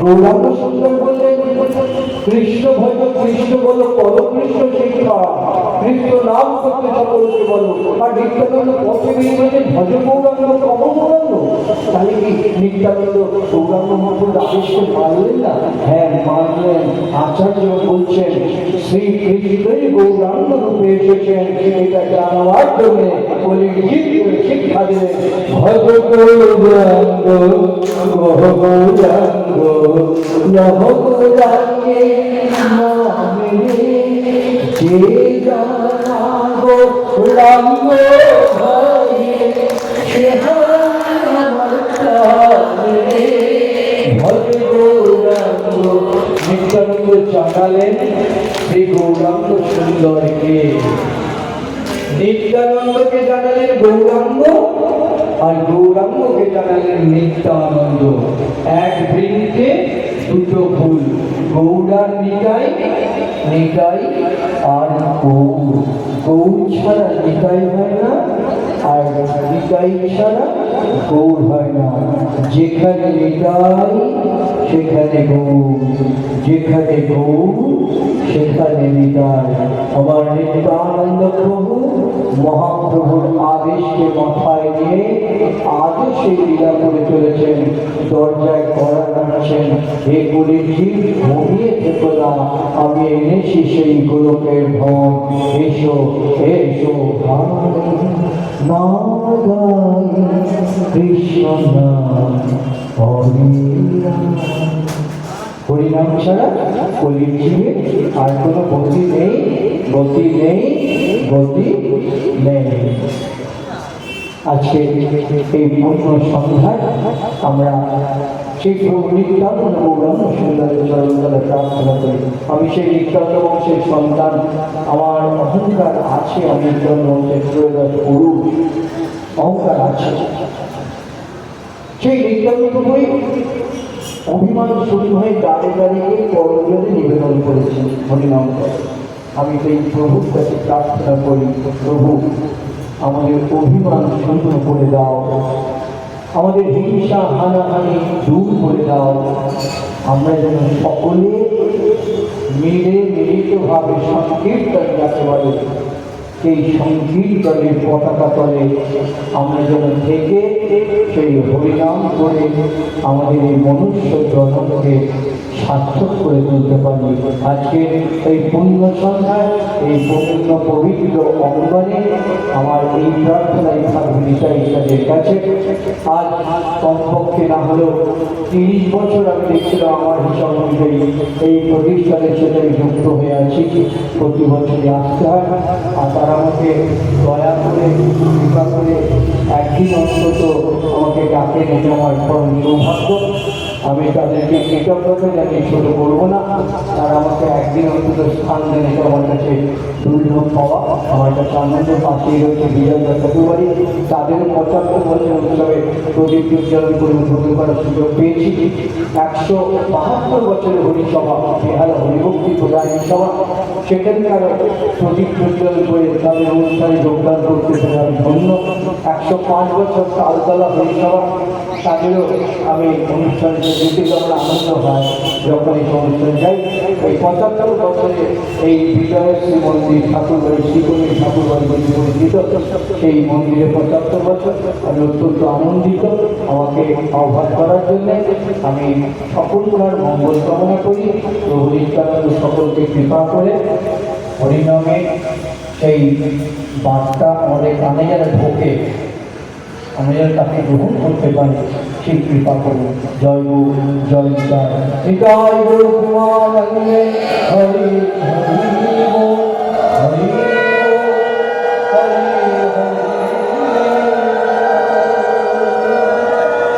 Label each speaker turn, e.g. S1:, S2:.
S1: গৌরাঙ্গ সুন্দর বললেন কৃষ্ণ ভজ কৃষ্ণ বলো পর কৃষ্ণ শিক্ষা কৃষ্ণ নাম করতে সকলকে বলো। আর নিত্যানন্দ পথে বেরিয়ে ভজ গৌরাঙ্গ কব গৌরাঙ্গ, তাহলে কি নিত্যানন্দ গৌরাঙ্গ মহাপুর আদেশকে মানলেন না? হ্যাঁ মানলেন। আচার্য বলছেন শ্রীকৃষ্ণই গৌরাঙ্গ রূপে এসেছেন, এটা জানাবার জন্য বলে শিক্ষা দিলেন ভজ গৌরাঙ্গ গহ গৌরাঙ্গ লহ গৌরাঙ্গে নামে যে জানা গৌরাঙ্গ ভাই সে আমার প্রাণে ভজ গৌরাঙ্গ। নিত্যানন্দ জানালেন শ্রী গৌরাঙ্গ সুন্দরকে, নিত্যানন্দকে জানালেন গৌরাঙ্গ আর গৌরাঙ্গকে জানালেন নিত্যানন্দ। এক বৃন্তে দুটো ফুল, গৌরার নিতাই, নিতাই আর গৌর। গৌর ছাড়া নিতাই হয় না, আর নিতাই ছাড়া গৌর হয় না। যেখানে নিতাই সেখানে গৌর, যেখানে গৌর সেখানে নিতাই। আমার নিত্যানন্দ প্রভু মহাপ্রভুর আদেশকে মাথায় নিয়ে আজও সেই লীলা করে চলেছেন। দরজায় কড়া নাড়ছেন, হে কলিজি ঘুমিয়ে থেকো না, আমি এনেছি সেই গোলকের ধন, এসো এসো কৃষ্ণ হরিনাম ছাড়া কলির জীবে আর কোনো গতি নেই, গতি নেই, গতি নেই। আজকে এই পূর্ণ সন্ধ্যায় আমরা সেই নিত্যানন্দ গৌরাঙ্গ সুন্দরের চরণতলে প্রার্থনা করি। আমি সেই নিত্যানন্দ বংশের সন্তান, আমার অহংকার আছে, আমি নিত্যানন্দ বংশের ত্রয়োদশ পুরুষ, অহংকার আছে। সেই নিত্যানন্দ প্রভুই অভিমান শুরু হয়ে দাঁড়ে দাঁড়িয়ে করজোড়ে নিবেদন করেছেন হরিনাম করে। আমি সেই প্রভুর কাছে প্রার্থনা করি, প্রভু আমাদের অভিমান শূন্য করে দাও, আমাদের হিংসা হানাহানি দূর করে দাও, আমরা যেন সকলে মিলে মিলিতভাবে সংকীর্তন যাকে বলে সেই সংকীর্তনের পতাকা তলে আমরা যেন থেকে সেই হরিনাম করে আমাদের এই মনুষ্য জন্মকে সার্থক করে তুলতে পারি। আজকে এই পুণ্য সন্ধ্যায় এই পবিত্র পবিত্র অঙ্গনে আমার এই প্রার্থনাই থাকবে নিতাইদের কাছে। আজ কমপক্ষে না হলেও 30 বছর আমি দেখছিলাম আমার হিসাব অনুযায়ী এই প্রতিষ্ঠানের সাথে যুক্ত হয়ে আছি। প্রতি বছরই আসতে হয়, আর তারা আমাকে দয়া করে কৃপা করে একদিন অন্তত আমাকে ডাকে নিয়ে আমার পরম সৌভাগ্য। আমি তাদেরকে কৃতজ্ঞতা জানিয়ে ছোট করবো না, তারা আমাকে একদিন অন্তত স্থান দেন, এটা আমার কাছে দুর্লভ পাওয়া। আমার কাছে আনন্দ। পাশেই রয়েছে বিজয় চট্টোপাধ্যায়, তাদের 75 বছর উৎসবে প্রদীপ উজ্জ্বলন করে উদ্বোধন করার সুযোগ পেয়েছি। 172 বছরের হরিসভা, বেহালা হরিভক্তি প্রদায়ী সভা, সেখানকার প্রদীপ উজ্জ্বলন করে তাদের অনুষ্ঠানে যোগদান করতে পেরে আমি ধন্য। 105 বছর তালতলা হরিসভা, তাদেরও আমি অনুষ্ঠানে যেতে যখন আনন্দ হয় যখন এই অনুষ্ঠানে যাই। এই 75 বছরে এই বিজয়ের শ্রী মন্দির ঠাকুরবাড়ি, শ্রীকলির ঠাকুরবাড়ি বলে পরিচিত, সেই মন্দিরে 75 বছর। আমি অত্যন্ত আনন্দিত আমাকে আহ্বান করার জন্য। আমি সকলকার মঙ্গল কামনা করি। প্রভু নিত্যানন্দ সকলকে কৃপা করে হরিনামে সেই বার্তা আমাদের কানে যারা ঢোকে, আমরা যেন তাকে গ্রহণ করতে পারি, সেই কৃপা করুন। জয় গো, জয় জয় নিতাই গৌর কুমার হরি।